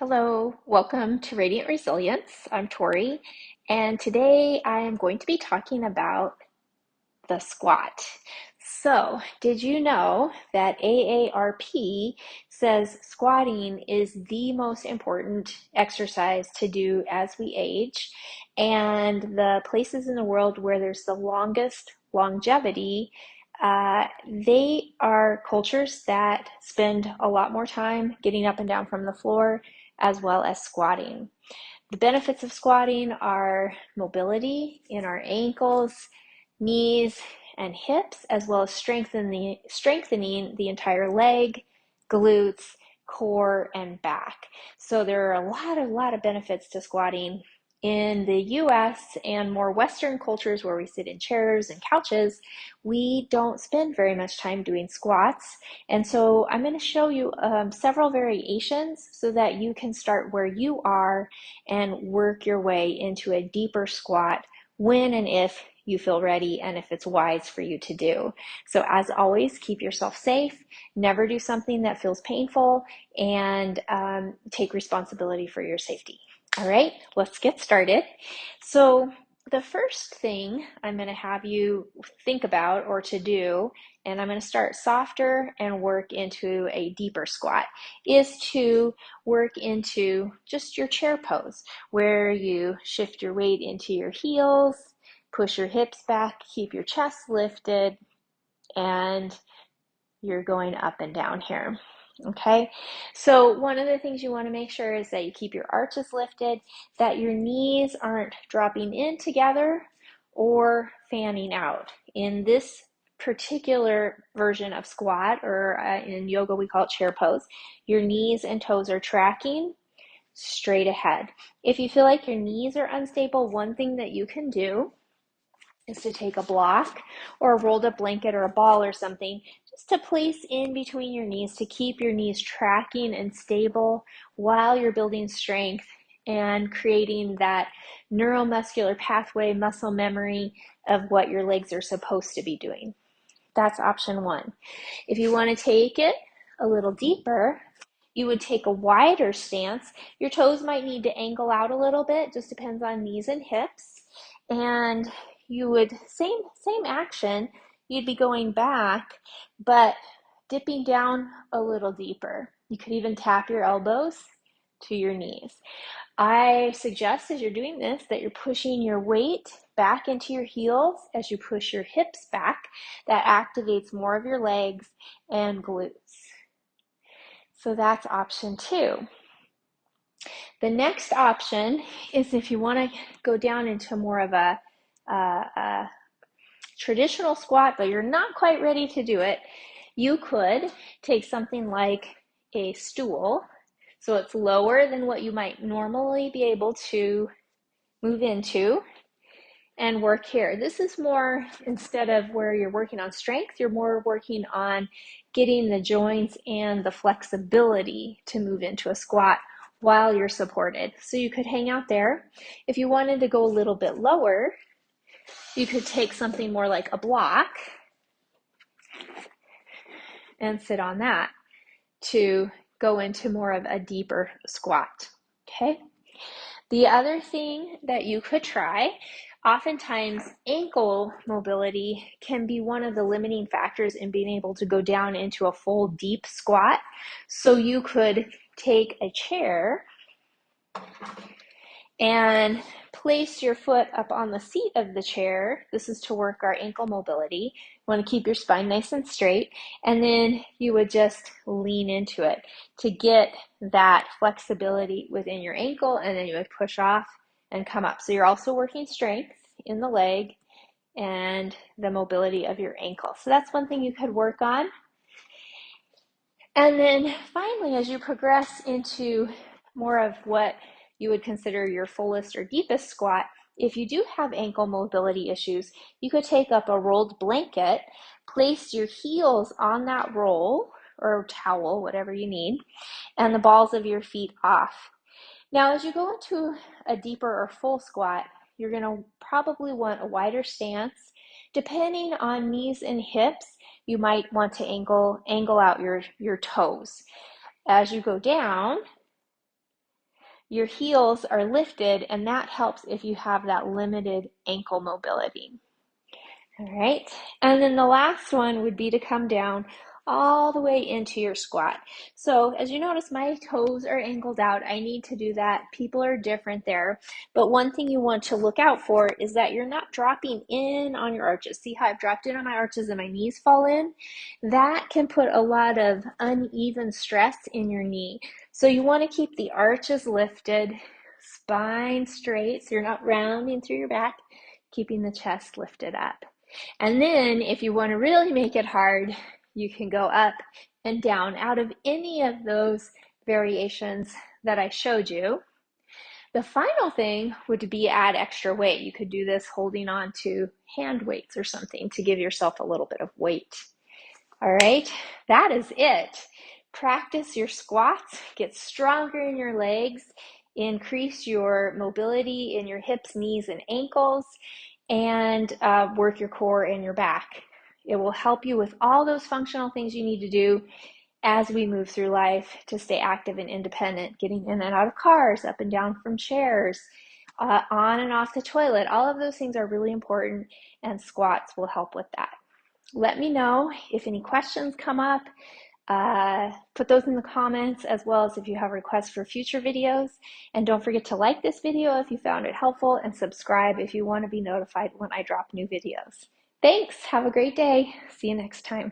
Hello, welcome to Radiant Resilience. I'm Tori, and today I am going to be talking about the squat. So, did you know that AARP says squatting is the most important exercise to do as we age, and the places in the world where there's the longest longevity, they are cultures that spend a lot more time getting up and down from the floor as well as squatting. The benefits of squatting are mobility in our ankles, knees, and hips, as well as strengthening the entire leg, glutes, core, and back. So there are a lot of benefits to squatting. In the US and more Western cultures where we sit in chairs and couches, we don't spend very much time doing squats. And so I'm going to show you several variations so that you can start where you are and work your way into a deeper squat when and if you feel ready and if it's wise for you to do. So as always, keep yourself safe, never do something that feels painful, and take responsibility for your safety. All right, let's get started. So the first thing I'm going to have you think about or to do, and I'm going to start softer and work into a deeper squat, is to work into just your chair pose, where you shift your weight into your heels, push your hips back, keep your chest lifted, and you're going up and down here. Okay, so one of the things you want to make sure is that you keep your arches lifted, that your knees aren't dropping in together or fanning out. In this particular version of squat, or in yoga we call it chair pose, your knees and toes are tracking straight ahead. If you feel like your knees are unstable, one thing that you can do is to take a block or a rolled up blanket or a ball or something just to place in between your knees to keep your knees tracking and stable while you're building strength and creating that neuromuscular pathway, muscle memory of what your legs are supposed to be doing. That's option one. If you want to take it a little deeper, you would take a wider stance. Your toes might need to angle out a little bit, just depends on knees and hips. And you would, same action, you'd be going back, but dipping down a little deeper. You could even tap your elbows to your knees. I suggest as you're doing this that you're pushing your weight back into your heels as you push your hips back. That activates more of your legs and glutes. So that's option two. The next option is if you want to go down into more of a traditional squat, but you're not quite ready to do it, you could take something like a stool. So it's lower than what you might normally be able to move into and work here. This is more, instead of where you're working on strength, you're more working on getting the joints and the flexibility to move into a squat while you're supported. So you could hang out there. If you wanted to go a little bit lower, you could take something more like a block and sit on that to go into more of a deeper squat. Okay. The other thing that you could try, oftentimes ankle mobility can be one of the limiting factors in being able to go down into a full deep squat. So you could take a chair and place your foot up on the seat of the chair. This is to work our ankle mobility. You want to keep your spine nice and straight, and then you would just lean into it to get that flexibility within your ankle, and then you would push off and come up. So you're also working strength in the leg and the mobility of your ankle. So that's one thing you could work on. And then finally, as you progress into more of what you would consider your fullest or deepest squat, if you do have ankle mobility issues, you could take up a rolled blanket, place your heels on that roll or towel, whatever you need, and the balls of your feet off. Now, as you go into a deeper or full squat, you're going to probably want a wider stance. Depending on knees and hips, you might want to angle out your toes. As you go down, your heels are lifted, and that helps if you have that limited ankle mobility. All right, and then the last one would be to come down all the way into your squat. So as you notice, my toes are angled out. I need to do that. People are different there. But one thing you want to look out for is that you're not dropping in on your arches. See how I've dropped in on my arches and my knees fall in? That can put a lot of uneven stress in your knee. So you want to keep the arches lifted, spine straight, so you're not rounding through your back, keeping the chest lifted up. And then if you want to really make it hard, you can go up and down out of any of those variations that I showed you. The final thing would be add extra weight. You could do this holding on to hand weights or something to give yourself a little bit of weight. All right, that is it. Practice your squats, get stronger in your legs, increase your mobility in your hips, knees, and ankles, and work your core and your back. It will help you with all those functional things you need to do as we move through life to stay active and independent, getting in and out of cars, up and down from chairs, on and off the toilet. All of those things are really important, and squats will help with that. Let me know if any questions come up. Put those in the comments, as well as if you have requests for future videos. And don't forget to like this video if you found it helpful, and subscribe if you want to be notified when I drop new videos. Thanks. Have a great day. See you next time.